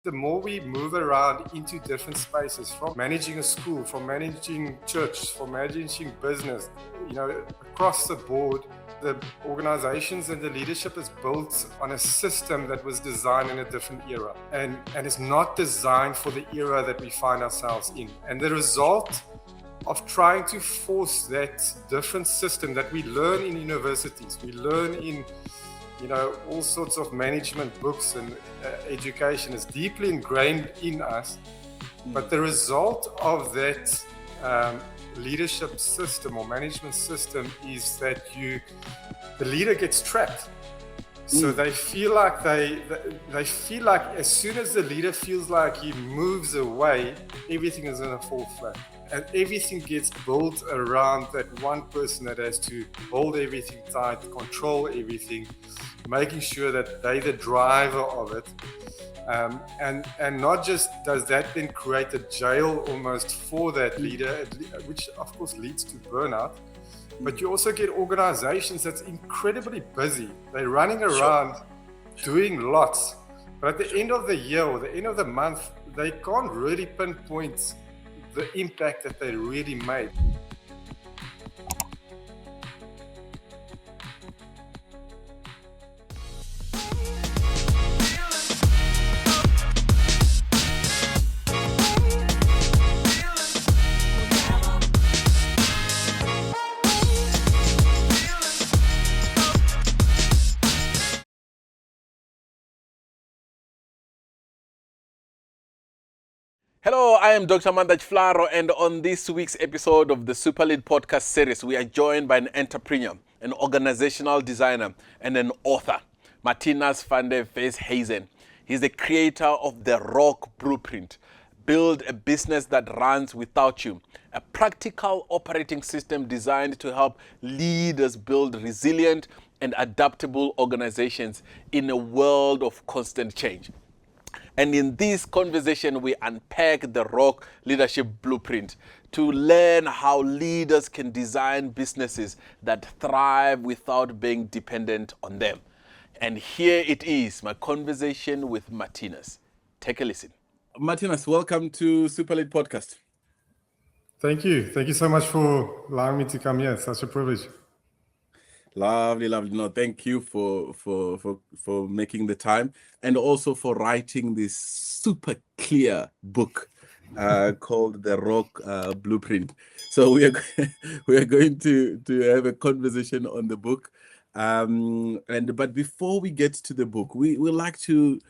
The more we move around into different spaces, from managing a school, from managing church, from managing business, across the board, the organizations and the leadership is built on a system that was designed in a different era and is not designed for the era that we find ourselves in. And the result of trying to force that different system that we learn in universities, we learn in all sorts of management books and education is deeply ingrained in us. But the result of that leadership system or management system is that the leader gets trapped. So they feel like they feel like as soon as the leader feels like he moves away, everything is going to fall flat. And everything gets built around that one person that has to hold everything tight, control everything, making sure that they're the driver of it. And not just does that then create a jail almost for that leader, which of course leads to burnout, but you also get organizations that's incredibly busy. They're running around doing lots, but at the end of the year or the end of the month, they can't really pinpoint the impact that they really made. Hello, I am Dr. Mandaj Flaro, and on this week's episode of the SuperLead Podcast series, we are joined by an entrepreneur, an organizational designer, and an author, Martinez van der Westhuizen. He's the creator of the Rock Blueprint, Build a Business That Runs Without You, a practical operating system designed to help leaders build resilient and adaptable organizations in a world of constant change. And in this conversation, we unpack the Rock Leadership Blueprint to learn how leaders can design businesses that thrive without being dependent on them. And here it is, my conversation with Martinez. Take a listen. Martinez, welcome to SuperLead Podcast. Thank you. Thank you so much for allowing me to come here. It's such a privilege. Lovely. No, thank you for making the time, and also for writing this super clear book called The Rock Blueprint. So we are going to have a conversation on the book, but before we get to the book, we would like to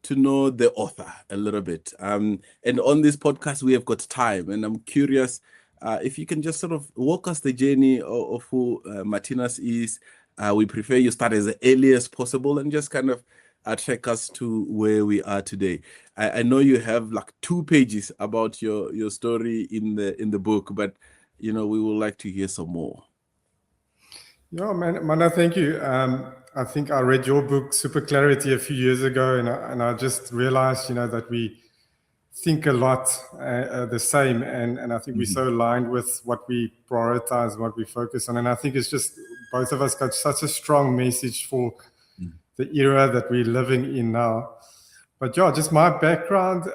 know the author a little bit. And on this podcast, we have got time, and I'm curious. If you can just sort of walk us the journey of who Martinez is. We prefer you start as early as possible and just kind of take us to where we are today. I know you have like 2 pages about your story in the book, but we would like to hear some more. Yeah, Manda, thank you. I think I read your book, Super Clarity, a few years ago, and I just realized, that we think a lot the same, and I think we're so aligned with what we prioritize, what we focus on, and I think it's just both of us got such a strong message for the era that we're living in now. But yeah, just my background,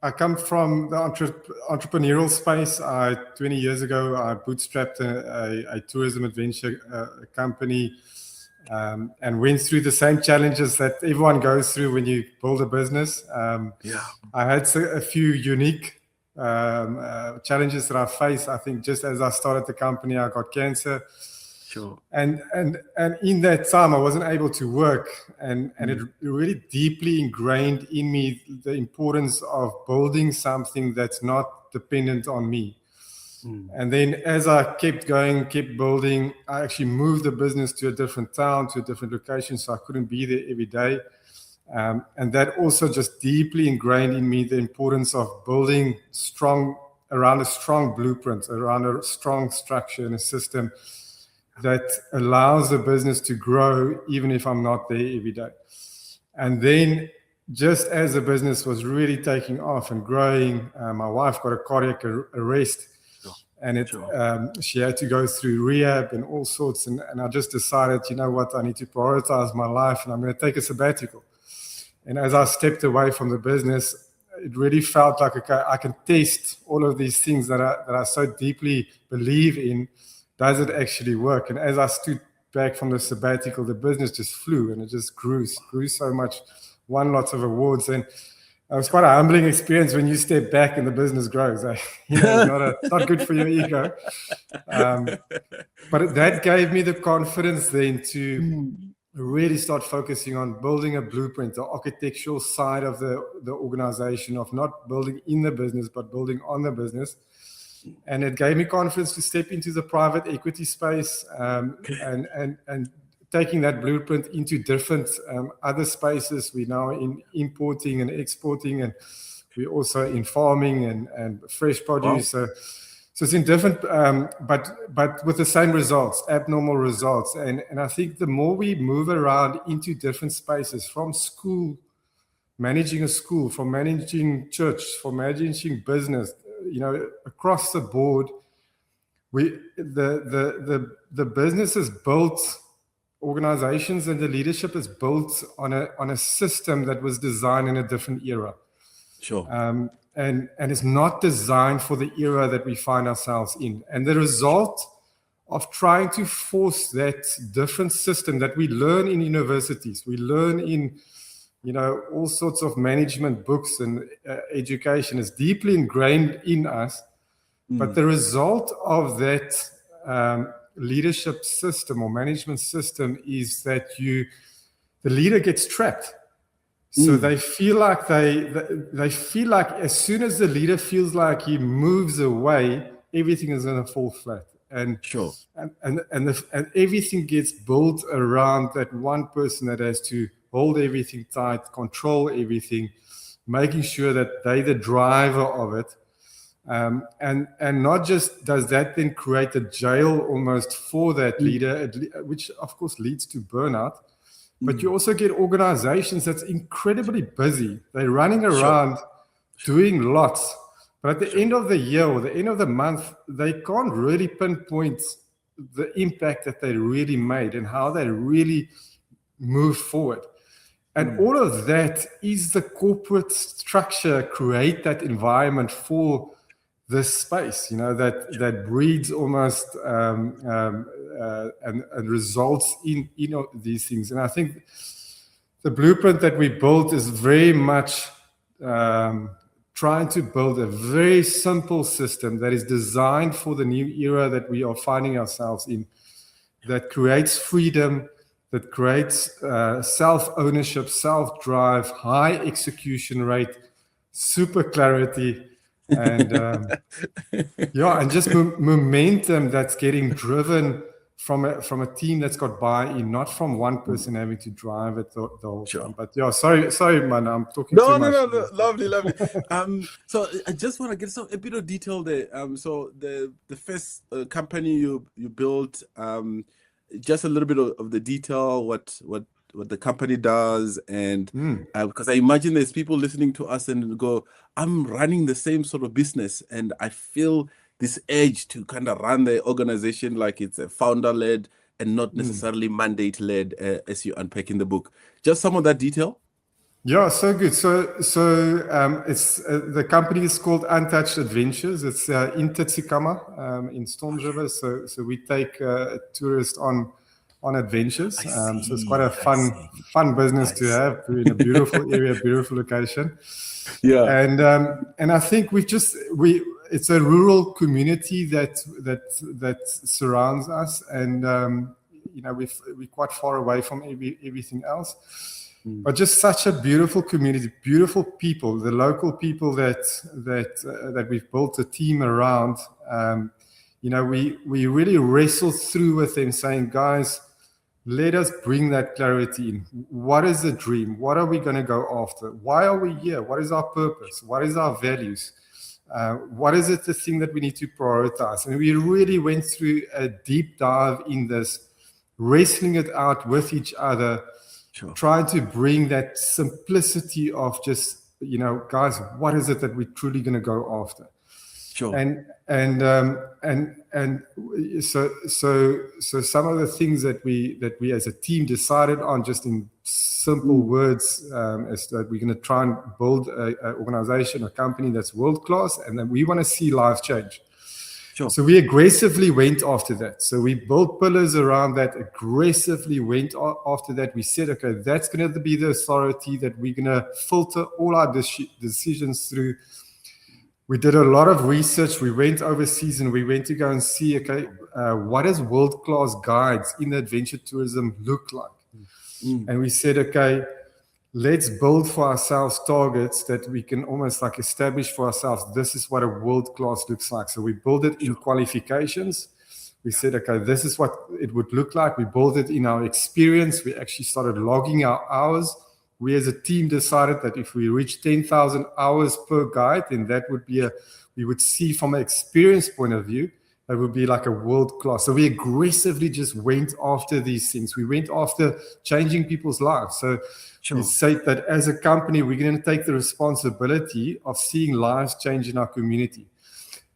I come from the entrepreneurial space. 20 years ago, I bootstrapped a tourism adventure company, and went through the same challenges that everyone goes through when you build a business. I had a few unique challenges that I faced. I think just as I started the company, I got cancer. Sure. And in that time, I wasn't able to work, and it really deeply ingrained in me the importance of building something that's not dependent on me. And then as I kept going, kept building, I actually moved the business to a different town, to a different location, so I couldn't be there every day. And that also just deeply ingrained in me the importance of building around a strong blueprint, around a strong structure and a system that allows the business to grow even if I'm not there every day. And then just as the business was really taking off and growing, my wife got a cardiac arrest. And she had to go through rehab and all sorts. And I just decided, I need to prioritize my life, and I'm going to take a sabbatical. And as I stepped away from the business, it really felt like, okay, I can test all of these things that I so deeply believe in. Does it actually work? And as I stood back from the sabbatical, the business just flew, and it just grew so much, won lots of awards. And it was quite a humbling experience when you step back and the business grows. It's not good for your ego. But that gave me the confidence then to really start focusing on building a blueprint, the architectural side of the organization, of not building in the business, but building on the business. And it gave me confidence to step into the private equity space and taking that blueprint into different other spaces. We're now in importing and exporting, and we're also in farming and fresh produce. Wow. So it's in different, but with the same results, abnormal results. And I think the more we move around into different spaces, from school, managing a school, from managing church, from managing business, across the board, the business is built, organizations and the leadership is built on a system that was designed in a different era. Sure. And it's not designed for the era that we find ourselves in. And the result of trying to force that different system that we learn in universities, we learn in all sorts of management books and education, is deeply ingrained in us. But the result of that leadership system or management system is that the leader gets trapped. So they feel like they feel like as soon as the leader feels like he moves away, everything is going to fall flat. And sure. And everything gets built around that one person that has to hold everything tight, control everything, making sure that they're the driver of it. And not just does that then create a jail almost for that leader, which of course leads to burnout, but you also get organizations that's incredibly busy. They're running around doing lots, but at the end of the year or the end of the month, they can't really pinpoint the impact that they really made and how they really move forward. And all of that is the corporate structure, create that environment for this space, that breeds almost and results in these things. And I think the blueprint that we built is very much trying to build a very simple system that is designed for the new era that we are finding ourselves in, that creates freedom, that creates self-ownership, self-drive, high execution rate, super clarity, and and just momentum that's getting driven from a team that's got buy-in, not from one person having to drive it the whole time. But sorry, man, I'm talking too much. No, lovely. So I just want to get a bit of detail there. So the first company you built, just a little bit of the detail, what the company does, and because I imagine there's people listening to us and go, I'm running the same sort of business, and I feel this urge to kind of run the organization like it's a founder-led and not necessarily mandate-led, as you unpack in the book. Just some of that detail. Yeah, so good. So it's the company is called Untouched Adventures. It's in Titsikama, in Storms River. So we take tourists on adventures. So it's quite a fun business to have. We're in a beautiful area, beautiful location. Yeah. And I think it's a rural community that surrounds us, and we're quite far away from everything else. But just such a beautiful community, beautiful people, the local people that we've built a team around. We really wrestled through with them, saying, guys, let us bring that clarity in. What is the dream? What are we going to go after? Why are we here? What is our purpose? What is our values? What is it, the thing that we need to prioritize? And we really went through a deep dive in this, wrestling it out with each other, trying to bring that simplicity of just, guys, what is it that we're truly going to go after? Sure. And so some of the things that we as a team decided on, just in simple words, is that we're going to try and build an organization, a company that's world class, and then we want to see lives change. Sure. So we aggressively went after that. So we built pillars around that, aggressively went after that. We said, okay, that's going to be the authority that we're going to filter all our decisions through. We did a lot of research. We went overseas and we went to go and see, okay, what does world-class guides in adventure tourism look like? And we said, okay, let's build for ourselves targets that we can almost like establish for ourselves. This is what a world-class looks like. So we built it in qualifications. We said, okay, this is what it would look like. We built it in our experience. We actually started logging our hours. We as a team decided that if we reach 10,000 hours per guide, then that would be we would see from an experience point of view, that would be like a world class. So we aggressively just went after these things. We went after changing people's lives. So we said that as a company, we're going to take the responsibility of seeing lives change in our community.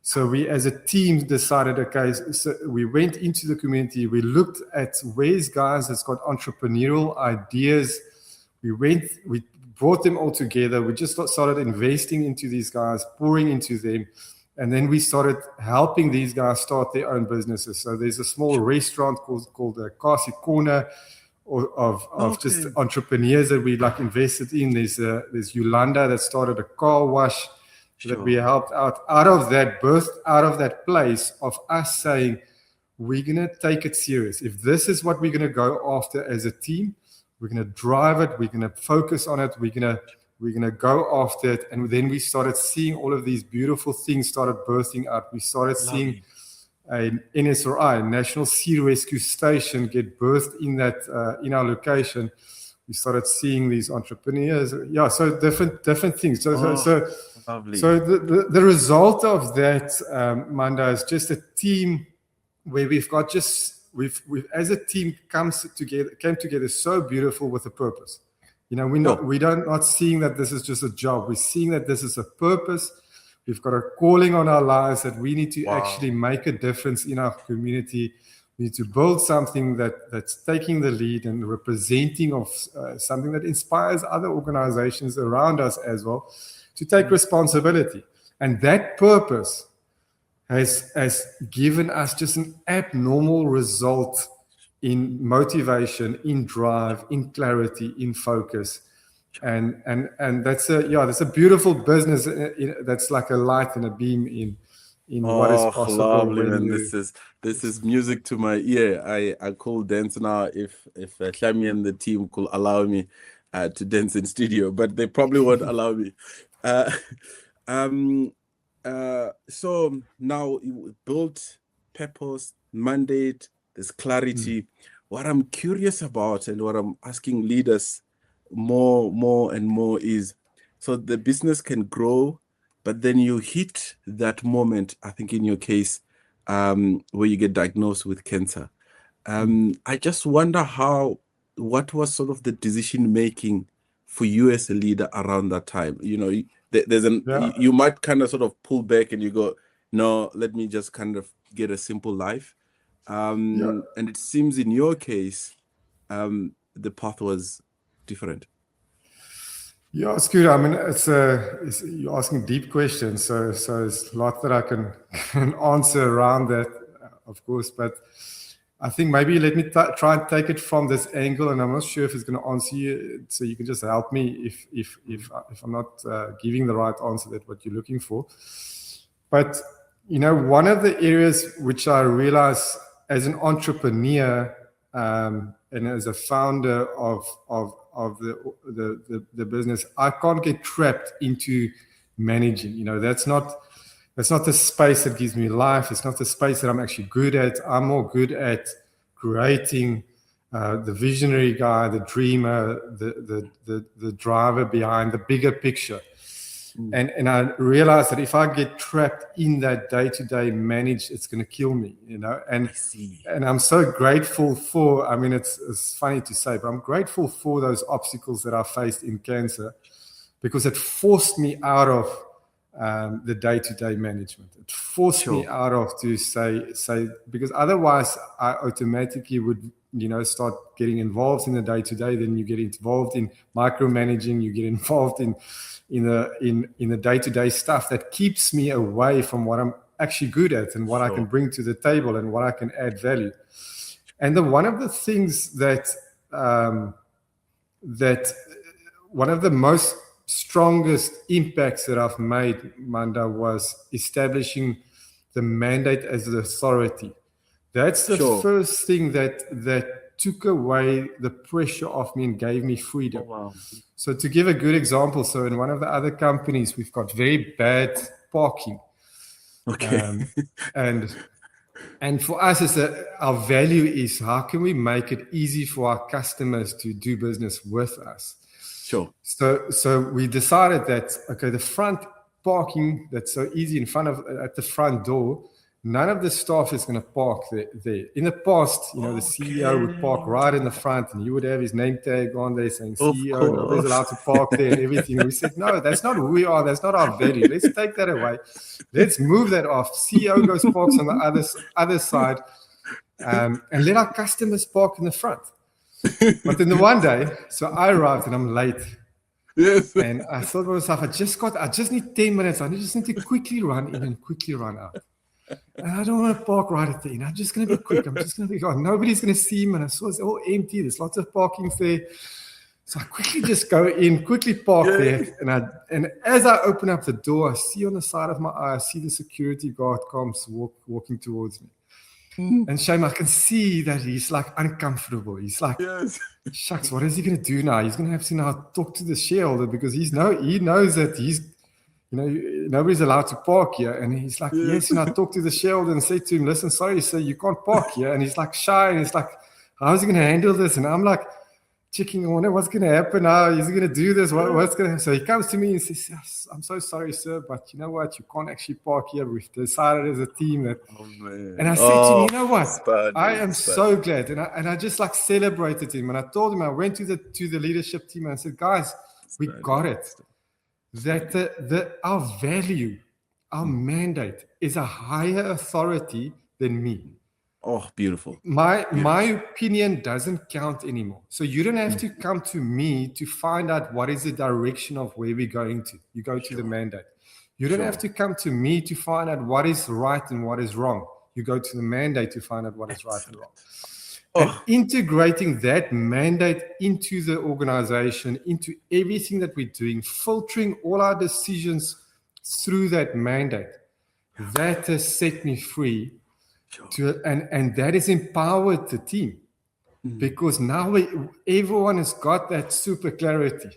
So we as a team decided, okay, so we went into the community. We looked at where's guys that's got entrepreneurial ideas. We brought them all together. We just started investing into these guys, pouring into them. And then we started helping these guys start their own businesses. So there's a small restaurant called the Kasi Corner of just entrepreneurs that we like invested in. There's Yolanda that started a car wash that we helped out of that place of us saying, we're going to take it serious. If this is what we're going to go after as a team, we're going to drive it. We're going to focus on it. We're going to go after it. And then we started seeing all of these beautiful things started bursting up. We started seeing an NSRI, National Sea Rescue Station, get birthed in our location. We started seeing these entrepreneurs. Yeah, so different things. So the result of that, Manda, is just a team where we've as a team came together so beautiful with a purpose. You know, we don't not seeing that this is just a job. We're seeing that this is a purpose. We've got a calling on our lives that we need to actually make a difference in our community. We need to build something that's taking the lead and representing of something that inspires other organizations around us as well to take responsibility. And that purpose has given us just an abnormal result in motivation, in drive, in clarity, in focus. And that's a beautiful business that's like a light and a beam in what is possible. Lovely, man. This is music to my ear. I could dance now if Shami and the team could allow me to dance in studio, but they probably won't allow me. So now you built purpose, mandate, there's clarity. What I'm curious about and what I'm asking leaders more and more is, so the business can grow, but then you hit that moment, I think in your case, where you get diagnosed with cancer. I just wonder what was sort of the decision making for you as a leader around that time? You know, you might kind of sort of pull back and you go, no, let me just kind of get a simple life. And it seems in your case, the path was different. Yeah, it's good. I mean, you're asking deep questions, so there's a lot that I can answer around that, of course. But I think maybe let me try and take it from this angle, and I'm not sure if it's going to answer you, so you can just help me if I'm not giving the right answer that what you're looking for. But you know, one of the areas which I realize as an entrepreneur and as a founder of the business, I can't get trapped into managing. You know, that's not the space that gives me life. It's not the space that I'm actually good at. I'm more good at creating the visionary guy, the dreamer, the driver behind the bigger picture. And I realized that if I get trapped in that day-to-day manage, it's going to kill me, you know. And I'm so grateful for, I mean, it's funny to say, but I'm grateful for those obstacles that I faced in cancer, because it forced me out of the day-to-day management. It forced me out of to say because otherwise I automatically would start getting involved in the day-to-day. Then you get involved in micromanaging. You get involved in the day-to-day stuff that keeps me away from what I'm actually good at and what I can bring to the table and what I can add value. And one of the things that one of the most strongest impacts that I've made, Manda, was establishing the mandate as the authority. That's the first thing that took away the pressure off me and gave me freedom. Oh, wow. So to give a good example, so in one of the other companies, we've got very bad parking. Okay. And for us, our value is how can we make it easy for our customers to do business with us? Sure. So we decided that, okay, the front parking that's so easy in front of at the front door, none of the staff is going to park there. In the past, the CEO would park right in the front and he would have his name tag on there saying CEO, nobody's allowed to park there and everything. We said, no, that's not who we are. That's not our value. Let's take that away. Let's move that off. CEO goes parks on the other side and let our customers park in the front. But then the one day, so I arrived and I'm late. Yes. And I thought to myself, I just need 10 minutes. I just need to quickly run in and quickly run out. And I don't want to park right at the end. I'm just going to be quick. I'm just going to be gone. Nobody's going to see me. And I saw it's all empty. There's lots of parking there. So I quickly just go in, quickly park there. And as I open up the door, I see on the side of my eye, I see the security guard comes walking towards me. And Shame, I can see that he's like uncomfortable. He's like, shucks, what is he going to do now? He's going to have to now talk to the shareholder because he knows that he's, nobody's allowed to park here. And he's like, yes. And I talked to the shareholder and said to him, listen, sorry, sir, you can't park here. And he's like shy and he's like, how's he going to handle this? And I'm like, checking, I wonder what's going to happen now. Is he going to do this? What's going to happen? So he comes to me and says, yes, I'm so sorry, sir, but you know what? You can't actually park here. We've decided as a team that. Oh, man. And I said to him, you know what? I am so glad. And I just like celebrated him. And I told him, I went to the leadership team and I said, guys, we got it. That our value, our mandate is a higher authority than me. Oh, beautiful. My opinion doesn't count anymore. So you don't have to come to me to find out what is the direction of where we're going to. You go to the mandate. You don't have to come to me to find out what is right and what is wrong. You go to the mandate to find out what is right and wrong. And integrating that mandate into the organization, into everything that we're doing, filtering all our decisions through that mandate, that has set me free. And that has empowered the team because now everyone has got that super clarity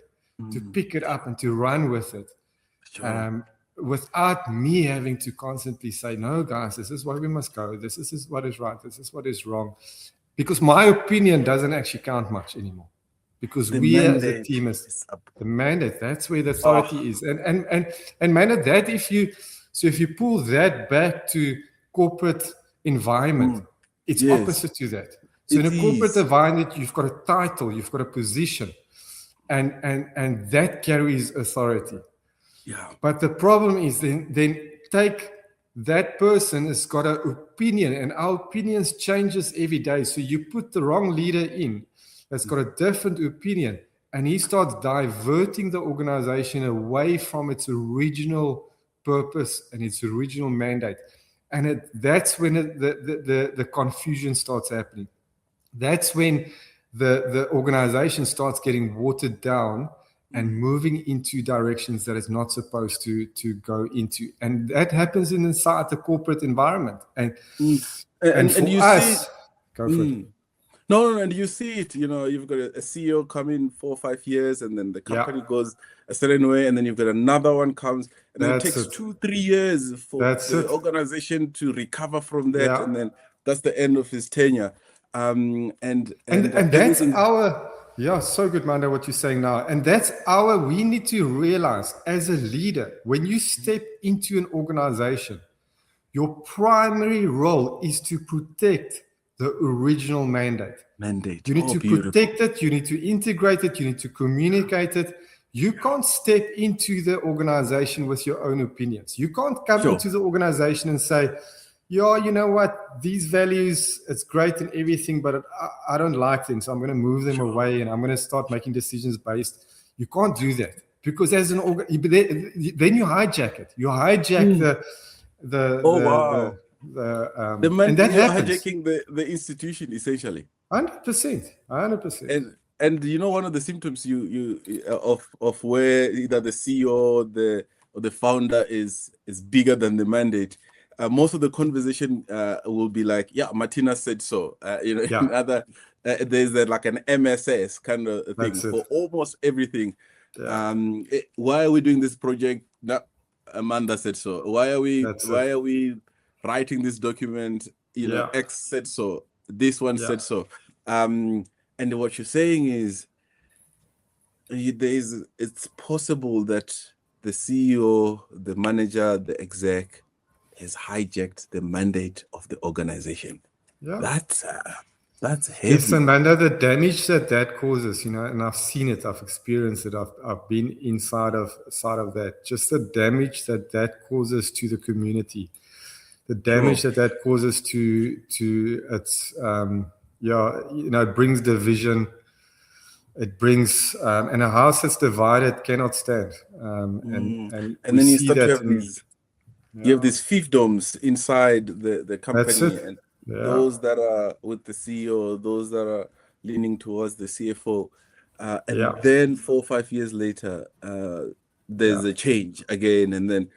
to pick it up and to run with it without me having to constantly say, no, guys, this is where we must go. This is what is right. This is what is wrong. Because my opinion doesn't actually count much anymore because we as a team is the mandate. That's where the authority is. And man, that if you pull that back to corporate environment, it's opposite to that. So in a corporate environment, you've got a title, you've got a position, and that carries authority. Yeah. But the problem is then take that person has got an opinion, and our opinions changes every day. So you put the wrong leader in that's got a different opinion, and he starts diverting the organization away from its original purpose and its original mandate. And that's when the confusion starts happening. That's when the organization starts getting watered down and moving into directions that it's not supposed to go into. And that happens inside the corporate environment. And for you us, go for it. No, and you see it, you've got a CEO come in 4 or 5 years, and then the company goes a certain way, and then you've got another one comes, and then it takes 2-3 years for the organization to recover from that, and then that's the end of his tenure. And that's our... Yeah, so good, Manda, what you're saying now. And that's we need to realize as a leader, when you step into an organization, your primary role is to protect the original mandate. You need to protect it, you need to integrate it, you need to communicate it, You can't step into the organization with your own opinions. You can't come into the organization and say, yeah, you know what, these values, it's great and everything, but I don't like them, so I'm going to move them away and I'm going to start making decisions based. You can't do that, because as an then you hijack it. You hijack the and that you're happens. hijacking the institution essentially. 100%. And you know, one of the symptoms of where either the CEO or the founder is bigger than the mandate. Most of the conversation will be like, yeah, Martinez said so. There's like an MSS kind of thing for almost everything. Yeah. Why are we doing this project? No, Amanda said so. Why are we writing this document? X said so. This one said so. And what you're saying is, it's possible that the CEO, the manager, the exec has hijacked the mandate of the organization. Yeah. That's heavy. Yes, and I know the damage that causes, and I've seen it, I've experienced it, I've been inside of that. Just the damage that causes to the community, the damage that causes to its, it brings division. It brings, and a house that's divided cannot stand. And then you start to have these. You have these fiefdoms inside the company, and those that are with the CEO, those that are leaning towards the CFO, and then 4 or 5 years later, there's a change again, and then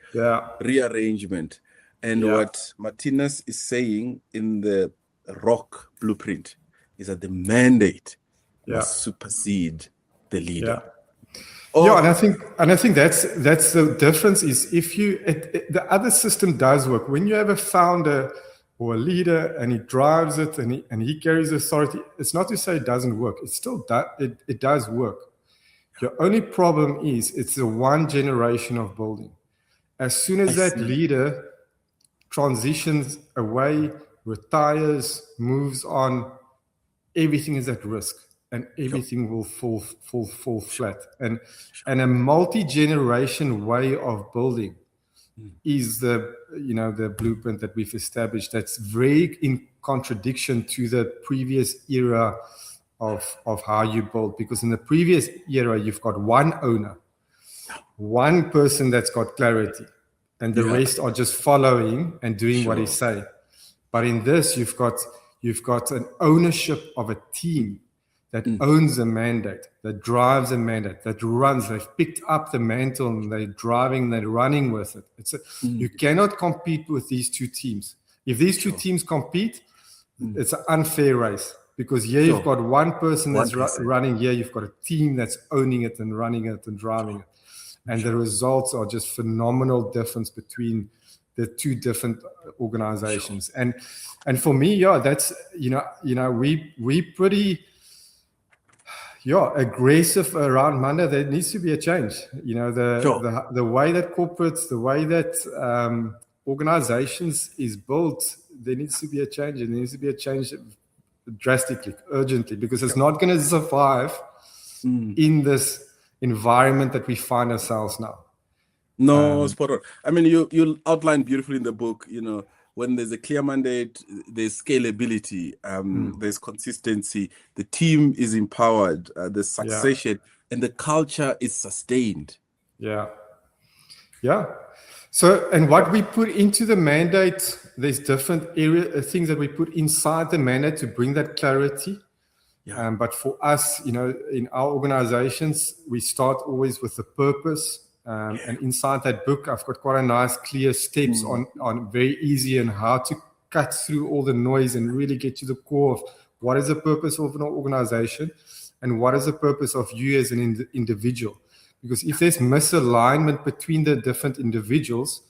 rearrangement. And what Martinez is saying in the Rock blueprint is that the mandate must supersede the leader. And I think that's the difference. Is if the other system does work when you have a founder or a leader and he drives it and he carries authority. It's not to say it doesn't work. It still it does work. Your only problem is it's the one generation of building. As soon as that leader transitions away, retires, moves on, everything is at risk. And everything will fall flat. And a multi-generation way of building is the blueprint that we've established. That's very in contradiction to the previous era of how you build. Because in the previous era, you've got one owner, one person that's got clarity, and the rest are just following and doing what he say. But in this, you've got an ownership of a team that owns a mandate, that drives a mandate, that runs. They've picked up the mantle and they're driving, they're running with it. You cannot compete with these two teams. If these two teams compete, it's an unfair race, because here you've got one person that's running, here you've got a team that's owning it and running it and driving it. And the results are just phenomenal difference between the two different organizations. And for me, that's, we pretty... aggressive around Manda. There needs to be a change. The way that corporates, the way that organizations is built, there needs to be a change. And there needs to be a change drastically, urgently, because it's not going to survive in this environment that we find ourselves now. No, spot on. I mean, you outlined beautifully in the book, when there's a clear mandate, there's scalability, there's consistency, the team is empowered, there's succession, and the culture is sustained. Yeah. So, and what we put into the mandate, there's different things that we put inside the mandate to bring that clarity. But for us, in our organizations, we start always with the purpose. And inside that book, I've got quite a nice clear steps on very easy and how to cut through all the noise and really get to the core of what is the purpose of an organization and what is the purpose of you as an individual. Because if there's misalignment between the different individuals,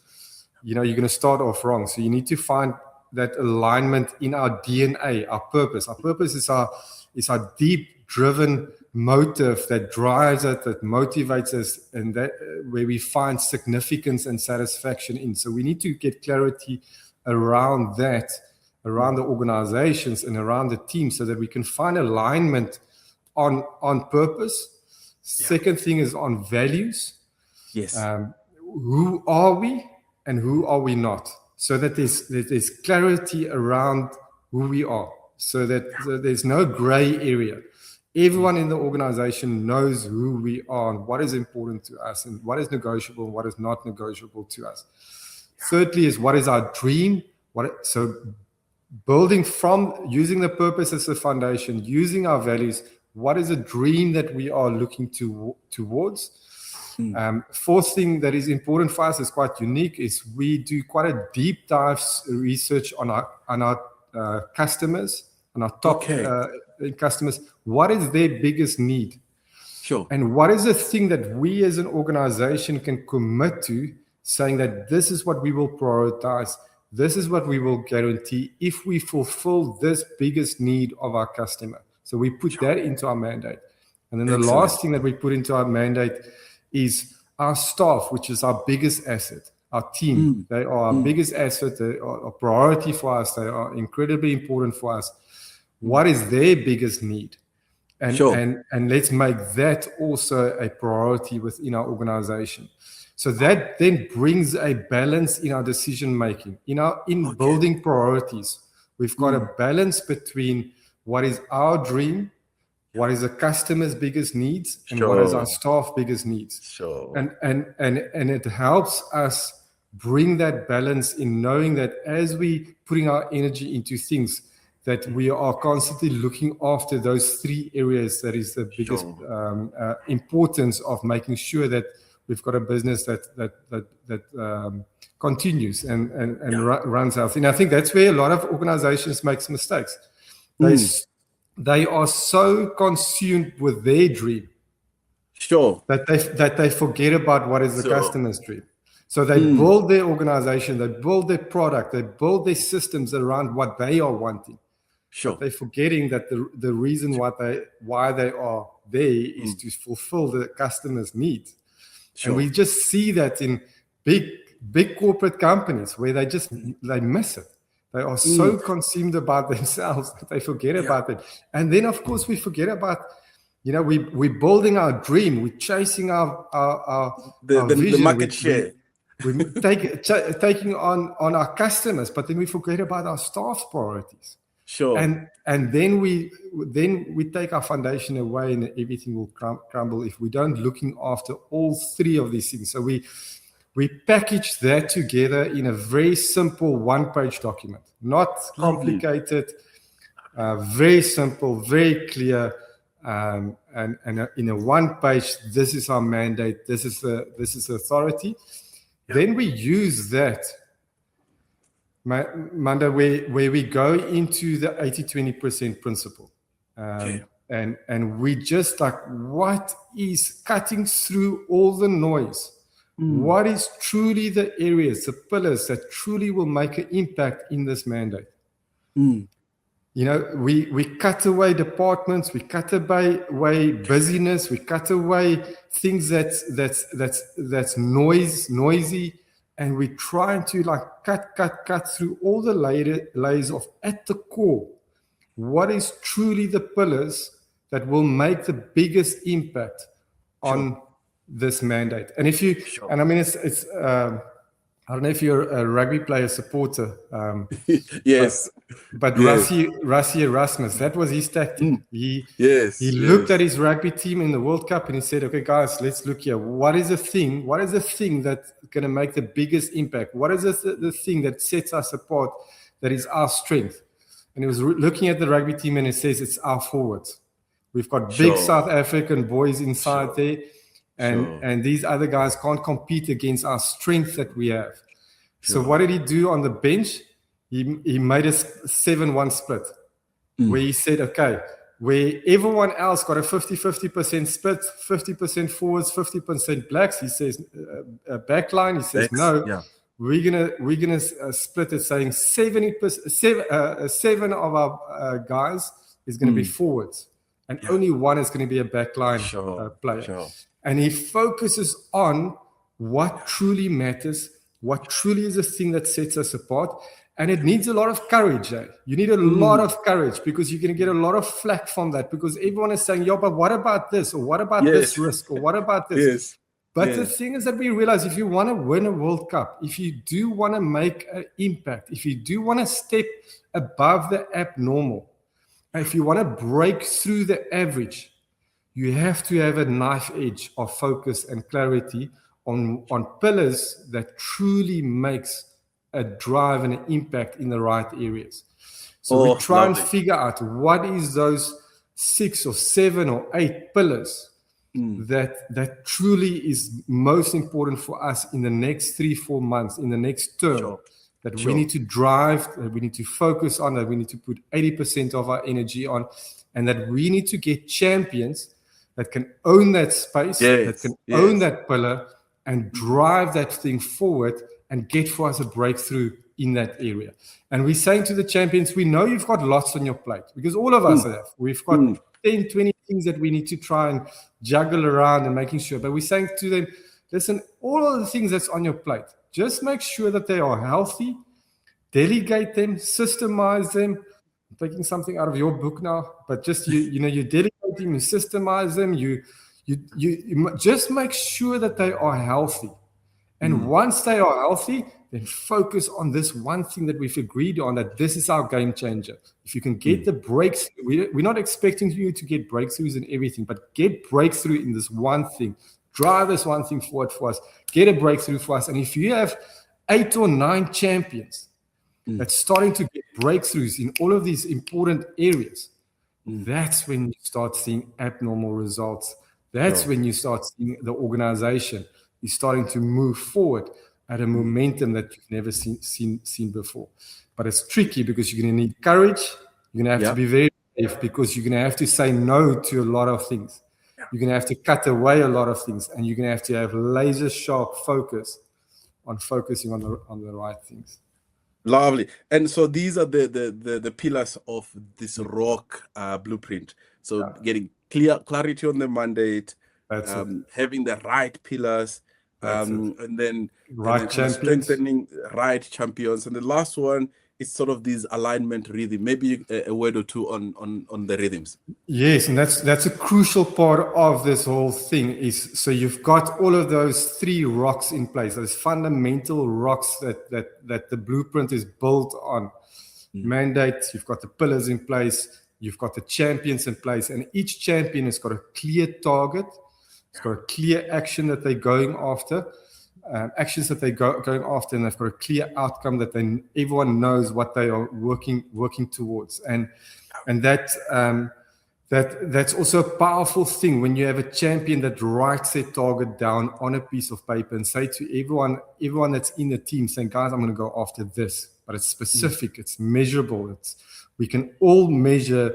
you're going to start off wrong. So you need to find that alignment in our DNA, our purpose. Our purpose is our deep driven motive that drives it, that motivates us, and that where we find significance and satisfaction in. So we need to get clarity around that, around the organizations and around the team, so that we can find alignment on purpose, Second thing is on values. Yes. Who are we and who are we not? So that there's clarity around who we are. So that there's no gray area. Everyone in the organization knows who we are and what is important to us and what is negotiable and what is not negotiable to us. Thirdly is what is our dream? So building from using the purpose as the foundation, using our values, what is a dream that we are looking towards? Fourth thing that is important for us is quite unique is we do quite a deep dive research on our customers, on our top customers. What is their biggest need? Sure. And what is the thing that we as an organization can commit to, saying that this is what we will prioritize, this is what we will guarantee if we fulfill this biggest need of our customer. So we put that into our mandate. And then the last thing that we put into our mandate is our staff, which is our biggest asset, our team. They are our biggest asset. They are a priority for us. They are incredibly important for us. What is their biggest need? And let's make that also a priority within our organization. So that then brings a balance in our decision making. In building priorities, we've got a balance between what is our dream, what is the customer's biggest needs, and what is our staff biggest needs. And it helps us bring that balance in knowing that as we putting our energy into things, that we are constantly looking after those three areas. That is the biggest importance of making sure that we've got a business that continues and runs healthy. And I think that's where a lot of organizations make mistakes. They are so consumed with their dream that they forget about what is the customer's dream. So they build their organization, they build their product, they build their systems around what they are wanting. But they're forgetting that the reason why they are there is to fulfill the customer's needs. And we just see that in big corporate companies where they miss it. They are so consumed about themselves that they forget about it. And then, of course, we forget about, we're building our dream. We're chasing our vision. The market share. We're taking on our customers, but then we forget about our staff's priorities. And then we take our foundation away and everything will crumble if we don't looking after all three of these things. So we package that together in a very simple one-page document, not complicated, very simple, very clear, and in a one-page. This is our mandate. This is the authority. Then we use that, Manda, where we go into the 80-20% principle, and we just what is cutting through all the noise. What is truly the areas, the pillars that truly will make an impact in this mandate? We cut away departments, we cut away busyness, we cut away things that's noisy, and we're trying to cut through all the layers of at the core. What is truly the pillars that will make the biggest impact on this mandate? And if you, and I mean, it's I don't know if you're a rugby player supporter. Yes. But Rassie Erasmus, that was his tactic. He looked at his rugby team in the World Cup and he said, okay, guys, let's look here. What is the thing that's going to make the biggest impact? What is the thing that sets us apart, that is our strength? And he was looking at the rugby team and he says, it's our forwards. We've got big South African boys inside there. And these other guys can't compete against our strength that we have. So what did he do on the bench? He made a 7-1 split where he said, okay, where everyone else got a 50-50% split, 50% forwards, 50% blacks, he says backline, he says we're gonna split it, saying 70%, 7 of our guys is going to be forwards, and only 1 is going to be a backline player. And he focuses on what truly matters, what truly is the thing that sets us apart. And it needs a lot of courage. You need a lot of courage, because you're going to get a lot of flack from that, because everyone is saying, yo, but what about this? Or what about this risk? Or what about this? Yes. But the thing is that we realize, if you want to win a World Cup, if you do want to make an impact, if you do want to step above the abnormal, if you want to break through the average, you have to have a knife edge of focus and clarity on pillars that truly makes a drive and an impact in the right areas. So we try and figure out what is those 6 or 7 or 8 pillars that truly is most important for us in the next 3-4 months, in the next term, that we need to drive, that we need to focus on, that we need to put 80% of our energy on, and that we need to get champions that can own that space, that can own that pillar, and drive that thing forward and get for us a breakthrough in that area. And we're saying to the champions, we know you've got lots on your plate, because all of us have. We've got 10, 20 things that we need to try and juggle around and making sure. But we're saying to them, listen, all of the things that's on your plate, just make sure that they are healthy, delegate them, systemize them. I'm taking something out of your book now, but just, you delegate them, you systemize them, you just make sure that they are healthy. And once they are healthy, then focus on this one thing that we've agreed on, that this is our game changer. If you can get the breakthrough, we're not expecting you to get breakthroughs in everything, but get breakthrough in this one thing. Drive this one thing forward for us. Get a breakthrough for us. And if you have 8 or 9 champions that's starting to get breakthroughs in all of these important areas, that's when you start seeing abnormal results. That's when you start seeing the organization is starting to move forward at a momentum that you've never seen before. But it's tricky, because you're going to need courage. You're going to have to be very brave, because you're going to have to say no to a lot of things. You're going to have to cut away a lot of things, and you're going to have laser sharp focus on focusing on the right things. Lovely. And so these are the pillars of this rock blueprint. So getting clarity on the mandate, having the right pillars, and then strengthening right champions. And the last one is sort of this alignment rhythm. Maybe a word or two on the rhythms. Yes, and that's a crucial part of this whole thing. Is so you've got all of those 3 rocks in place, those fundamental rocks that the blueprint is built on. Mandate, you've got the pillars in place, you've got the champions in place, and each champion has got a clear target. It's got a clear action that they're going after, actions that they're going after, and they've got a clear outcome that everyone knows what they are working towards. And that's also a powerful thing when you have a champion that writes their target down on a piece of paper and say to everyone that's in the team, saying, guys, I'm going to go after this. But it's specific, it's measurable. We can all measure,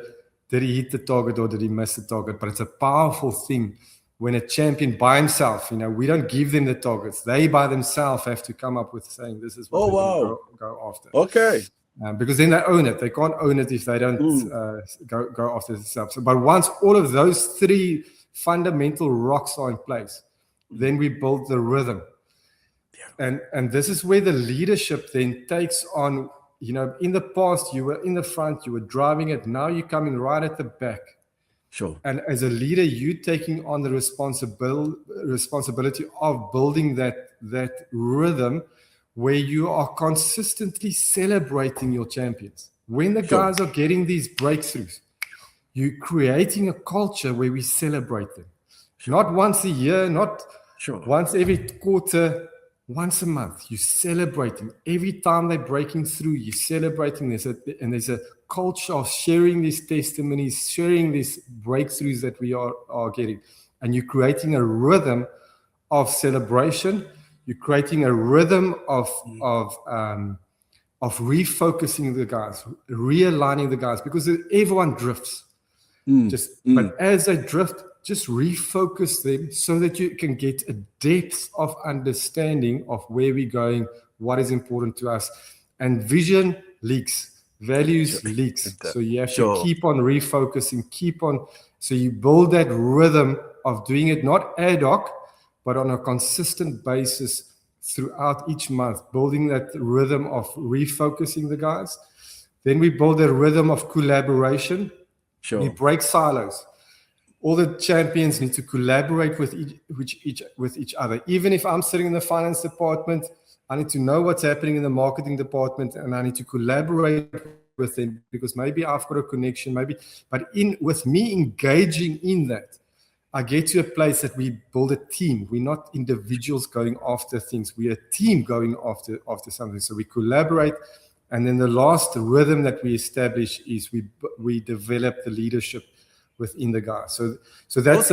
did he hit the target or did he miss the target? But it's a powerful thing. When a champion by himself, we don't give them the targets. They by themselves have to come up with saying, this is what they go after. Okay. Because then they own it. They can't own it if they don't go after themselves. But once all of those 3 fundamental rocks are in place, then we build the rhythm. Yeah. And this is where the leadership then takes on, in the past, you were in the front, you were driving it. Now you're coming right at the back. Sure. And as a leader, you taking on the responsibility of building that rhythm where you are consistently celebrating your champions. When the guys are getting these breakthroughs, you're creating a culture where we celebrate them. Not once a year, not once every quarter, once a month. You celebrate them. Every time they're breaking through, you're celebrating this. And there's a culture of sharing these testimonies, sharing these breakthroughs that we are getting. And you're creating a rhythm of celebration. You're creating a rhythm of refocusing the guys, realigning the guys, because everyone drifts. But as they drift, just refocus them so that you can get a depth of understanding of where we're going, what is important to us. And vision leaks, values leaks. So you have to keep on refocusing, so you build that rhythm of doing it not ad hoc, but on a consistent basis throughout each month, building that rhythm of refocusing the guys. Then we build a rhythm of collaboration. Sure. We break silos. All the champions need to collaborate with each other. Even if I'm sitting in the finance department, I need to know what's happening in the marketing department, and I need to collaborate with them because maybe I've got a connection, but with me engaging in that, I get to a place that we build a team. We're not individuals going after things. We're a team going after something. So we collaborate. And then the last rhythm that we establish is we develop the leadership within the guys. So that's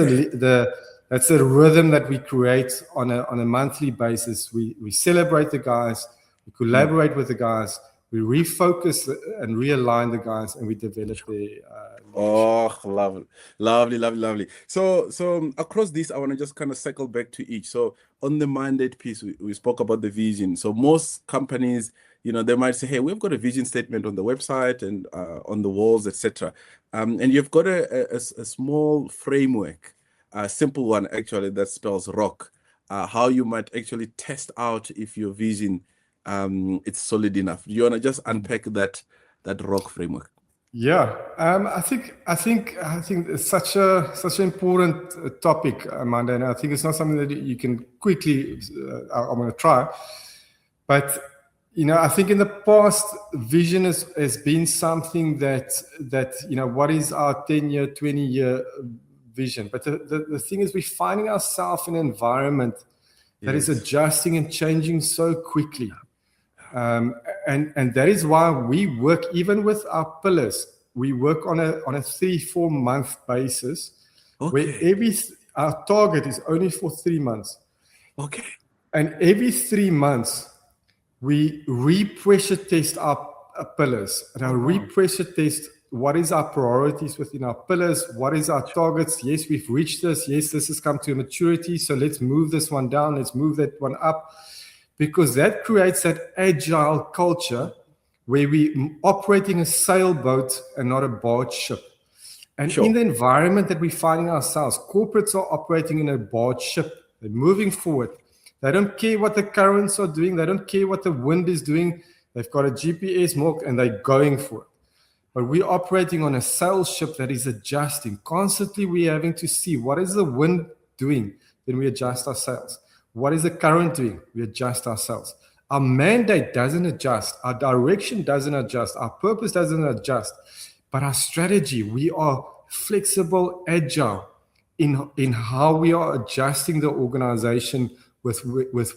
that's the rhythm that we create on a monthly basis. We celebrate the guys, we collaborate with the guys, we refocus and realign the guys, and we develop the lovely. So across this, I want to just kind of cycle back to each. So on the mandate piece, we spoke about the vision. So most companies, they might say, hey, we've got a vision statement on the website and on the walls, etc. And you've got a small framework, a simple one actually, that spells rock, how you might actually test out if your vision it's solid enough. Do you want to just unpack that rock framework? Yeah, I think it's such an important topic, Amanda, and I think it's not something that you can quickly. I'm going to try, but I think in the past, vision has been something that what is our 10-year, 20-year vision? But the thing is, we're finding ourselves in an environment that is adjusting and changing so quickly. And that is why we work, even with our pillars, we work on a 3-4 month basis, where our target is only for 3 months. Okay. And every 3 months, we re-pressure test our pillars. And our re-pressure test, what is our priorities within our pillars? What is our targets? Yes, we've reached this. Yes, this has come to maturity. So let's move this one down. Let's move that one up. Because that creates that agile culture where we operating a sailboat and not a barge ship. And in the environment that we're finding ourselves, corporates are operating in a barge ship. They're moving forward. They don't care what the currents are doing. They don't care what the wind is doing. They've got a GPS mark and they're going for it. But we're operating on a sail ship that is adjusting. Constantly we're having to see what is the wind doing. Then we adjust our sails. What is the current doing? We adjust ourselves. Our mandate doesn't adjust. Our direction doesn't adjust. Our purpose doesn't adjust. But our strategy, we are flexible, agile in how we are adjusting the organization with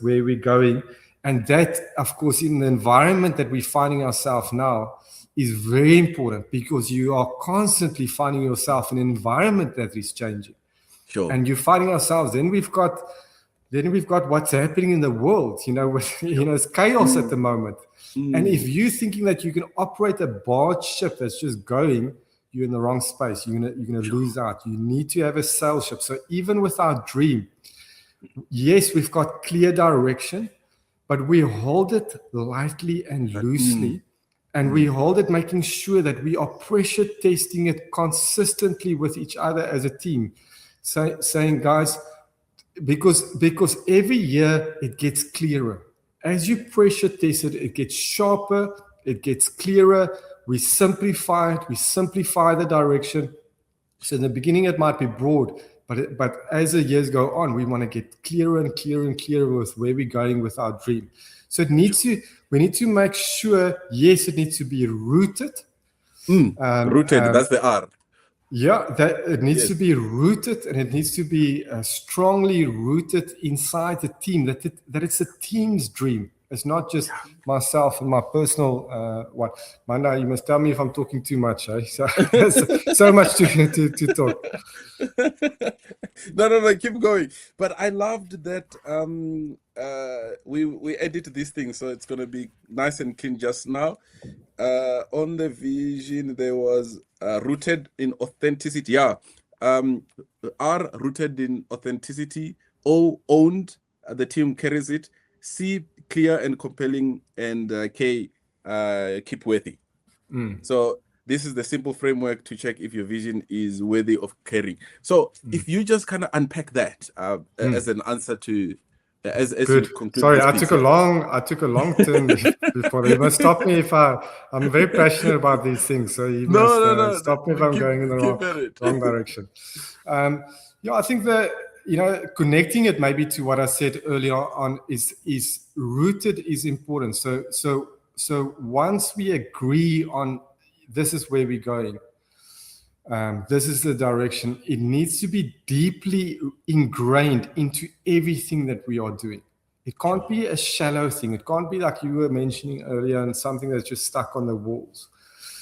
where we're going. And that, of course, in the environment that we're finding ourselves now is very important, because you are constantly finding yourself in an environment that is changing. Sure. And you're finding ourselves, then we've got what's happening in the world, it's chaos at the moment. And if you're thinking that you can operate a barge ship that's just going, you're in the wrong space. You're gonna lose out. You need to have a sail ship. So even with our dream, yes, we've got clear direction, but we hold it lightly and loosely. And we hold it making sure that we are pressure testing it consistently with each other as a team. Saying, guys, because every year it gets clearer. As you pressure test it, it gets sharper, it gets clearer. We simplify it, we simplify the direction. So in the beginning it might be broad, but as the years go on, we want to get clearer and clearer and clearer with where we're going with our dream. So we need to make sure, yes, it needs to be rooted. Rooted, that's the R. Yeah, that it needs to be rooted, and it needs to be strongly rooted inside the team, that it's a team's dream. It's not just myself and my personal one. Manda, you must tell me if I'm talking too much. So there's so much to talk. No, keep going. But I loved that we edit this thing, so it's going to be nice and clean just now. On the vision, there was rooted in authenticity. R, rooted in authenticity. O, owned. The team carries it. C, clear and compelling. And K, keep worthy. So this is the simple framework to check if your vision is worthy of carrying. So if you just kind of unpack that as an answer to As Good. you conclude Sorry, this I piece, took a long turn before. You must stop me if I'm very passionate about these things. So you must stop me if I'm going in the wrong direction. I think that, connecting it maybe to what I said earlier on is rooted is important. So once we agree on this is where we're going, this is the direction, it needs to be deeply ingrained into everything that we are doing. It can't be a shallow thing. It can't be like you were mentioning earlier, and something that's just stuck on the walls.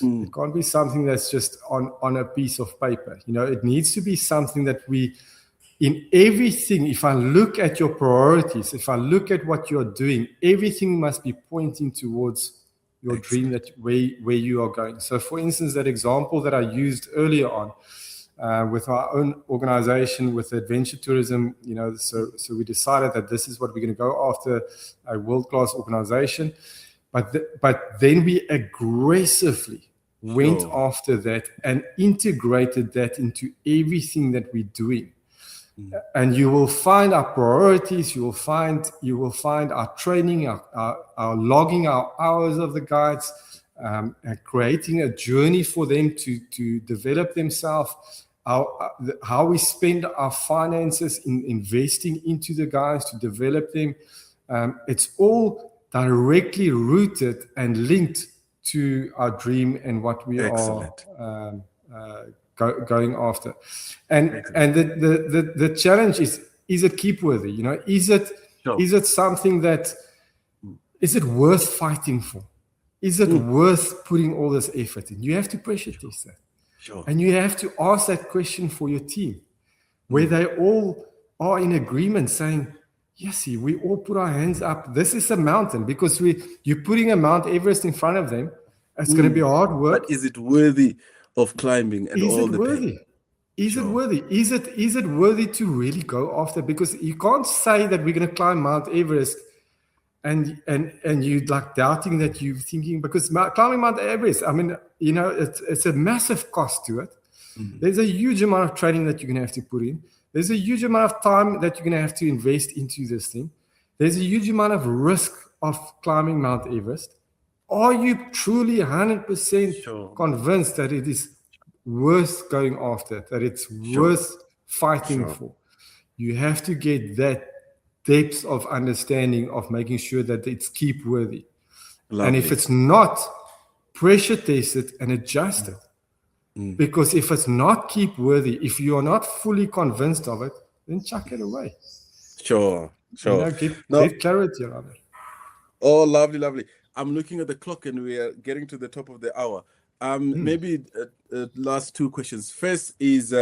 It can't be something that's just on a piece of paper. It needs to be something that we, in everything, if I look at your priorities, if I look at what you're doing, everything must be pointing towards your dream, that where you are going. So for instance, that example that I used earlier on with our own organization, with adventure tourism, so we decided that this is what we're going to go after, a world-class organization. But then we aggressively went after that and integrated that into everything that we're doing. And you will find our priorities, you will find our training, our logging, our hours of the guides, and creating a journey for them to develop themselves, how we spend our finances in investing into the guides to develop them. It's all directly rooted and linked to our dream and what we are going after. And the challenge is it keep worthy? Is it something that, is it worth fighting for? Is it worth putting all this effort in? You have to pressure test that. And you have to ask that question for your team, where they all are in agreement, saying, yes, we all put our hands up. This is a mountain, because you're putting a Mount Everest in front of them. It's going to be hard work. But is it worthy of climbing and all the pain? Is it worthy? Is it worthy to really go after? Because you can't say that we're going to climb Mount Everest and you like doubting that you're thinking, because climbing Mount Everest, I mean, it's a massive cost to it. There's a huge amount of training that you're going to have to put in. There's a huge amount of time that you're going to have to invest into this thing. There's a huge amount of risk of climbing Mount Everest. Are you truly 100% convinced that it is worth going after, that it's worth fighting for? You have to get that depth of understanding of making sure that it's keep worthy. And if it's not, pressure test it and adjust it. Because if it's not keep worthy, if you are not fully convinced of it, then chuck it away. Get clarity around it. Oh, lovely. I'm looking at the clock and we are getting to the top of the hour. Maybe last two questions. First is,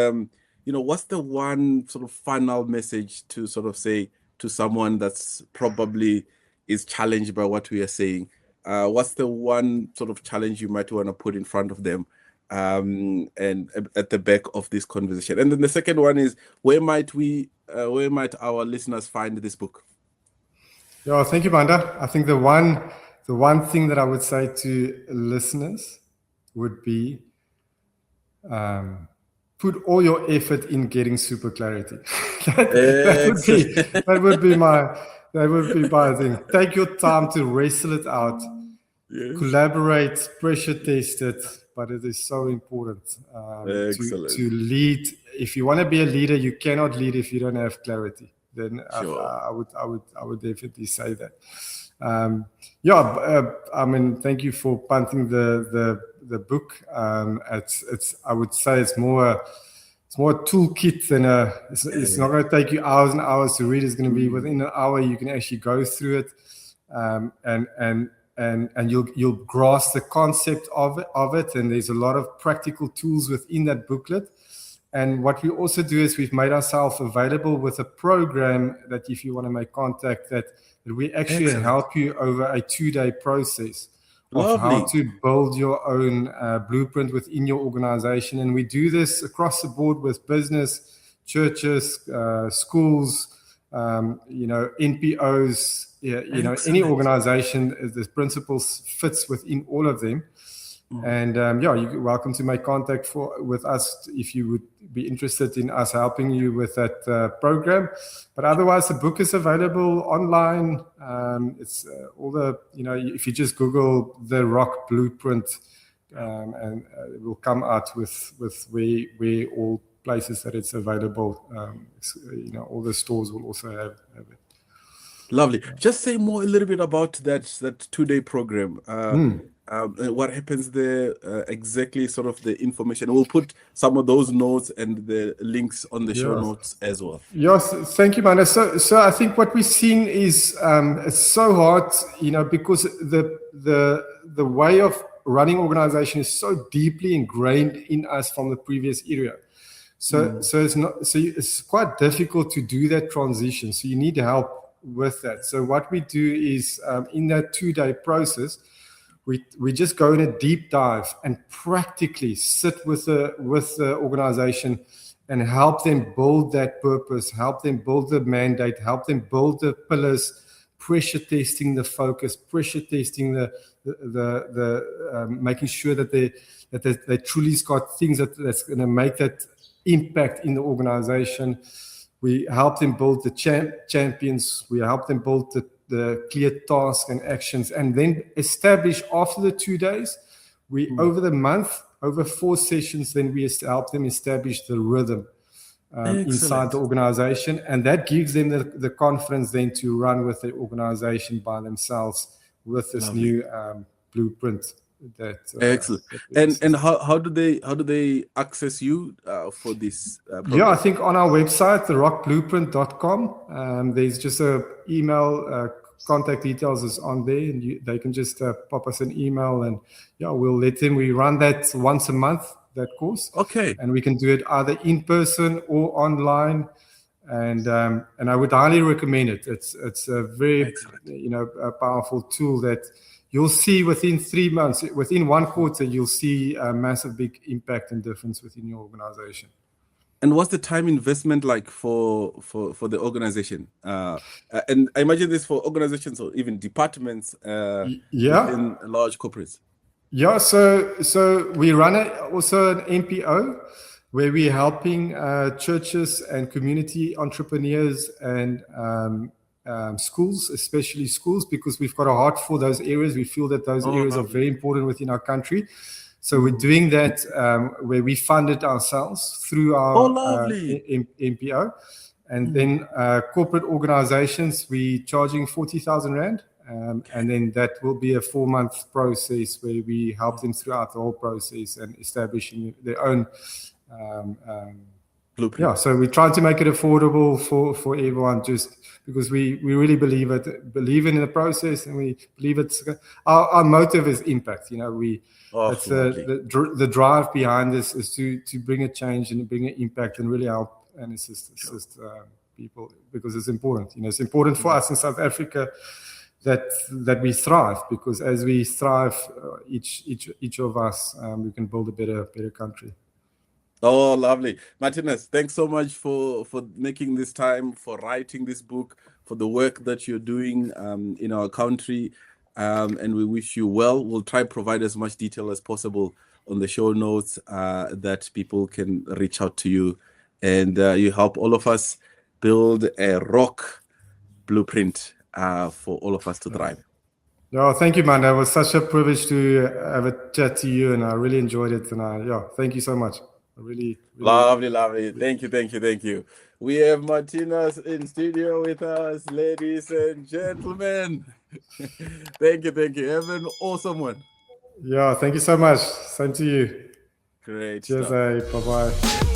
what's the one sort of final message to sort of say to someone that's probably is challenged by what we are saying? What's the one sort of challenge you might want to put in front of them and at the back of this conversation? And then the second one is, where might our listeners find this book? Yeah, thank you, Banda. I think the one thing that I would say to listeners would be, put all your effort in getting super clarity. that would be my thing. Take your time to wrestle it out, collaborate, pressure test it. But it is so important to lead. If you want to be a leader, you cannot lead if you don't have clarity. Then I would definitely say that. I mean, thank you for punting the book. I would say it's more a toolkit than it's not going to take you hours and hours to read. It's going to be within an hour you can actually go through it, and you'll grasp the concept of it. And there's a lot of practical tools within that booklet. And what we also do is we've made ourselves available with a program that if you want to make contact, that we actually help you over a 2-day process of how to build your own blueprint within your organization. And we do this across the board with business, churches, schools, NPOs, any organization. The principles fits within all of them. And you're welcome to make contact with us if you would be interested in us helping you with that program. But otherwise, the book is available online. It's all the, if you just Google the Rock Blueprint, and it will come out with where all places that it's available. All the stores will also have it. Lovely. Just say more a little bit about that 2-day program. What happens there, exactly, sort of the information. We'll put some of those notes and the links on the show notes as well. Yes, thank you, man. So I think what we've seen is it's so hard, because the way of running organization is so deeply ingrained in us from the previous era. So it's quite difficult to do that transition. So you need help with that. So what we do is in that 2-day process, we just go in a deep dive and practically sit with the organization and help them build that purpose, help them build the mandate, help them build the pillars, pressure testing the focus, pressure testing the making sure that they truly got things that's going to make that impact in the organization. We help them build the champions. We help them build the clear tasks and actions, and then establish after the 2 days. Over the month, over 4 sessions, then we help them establish the rhythm inside the organization, and that gives them the confidence then to run with the organization by themselves with this new blueprint. Excellent. And how do they access you for this program? I think on our website, therockblueprint.com, there's just a email contact details is on there, and they can just pop us an email, and we'll let them. We run that once a month, that course. Okay. And we can do it either in person or online, and I would highly recommend it. It's a very a powerful tool that you'll see within 3 months, within 1 quarter, you'll see a massive big impact and difference within your organization. And what's the time investment like for the organization? And I imagine this for organizations or even departments within large corporates. Yeah, so we run also an NPO where we're helping churches and community entrepreneurs and schools, especially schools, because we've got a heart for those areas. We feel that those areas are very important within our country. So we're doing that where we fund it ourselves through our NPO. And then corporate organizations, we're charging 40,000 Rand. And then that will be a 4-month process where we help them throughout the whole process and establishing their own blueprint. Yeah, so we're trying to make it affordable for everyone, just because we really believe in the process, and we believe it's our motive is impact. It's the drive behind this is to bring a change and bring an impact and really help and assist people, because it's important. It's important for us in South Africa that we thrive, because as we thrive, each of us, we can build a better country. Oh, lovely. Martinez, thanks so much for making this time, for writing this book, for the work that you're doing in our country. And we wish you well. We'll try to provide as much detail as possible on the show notes that people can reach out to you. And you help all of us build a rock blueprint for all of us to thrive. Yeah, thank you, man. It was such a privilege to have a chat to you, and I really enjoyed it. And thank you so much. Really lovely. Thank you. We have Martinez in studio with us, ladies and gentlemen. Thank you. Have an awesome one. Yeah, thank you so much. Same to you. Great. Cheers. Bye-bye.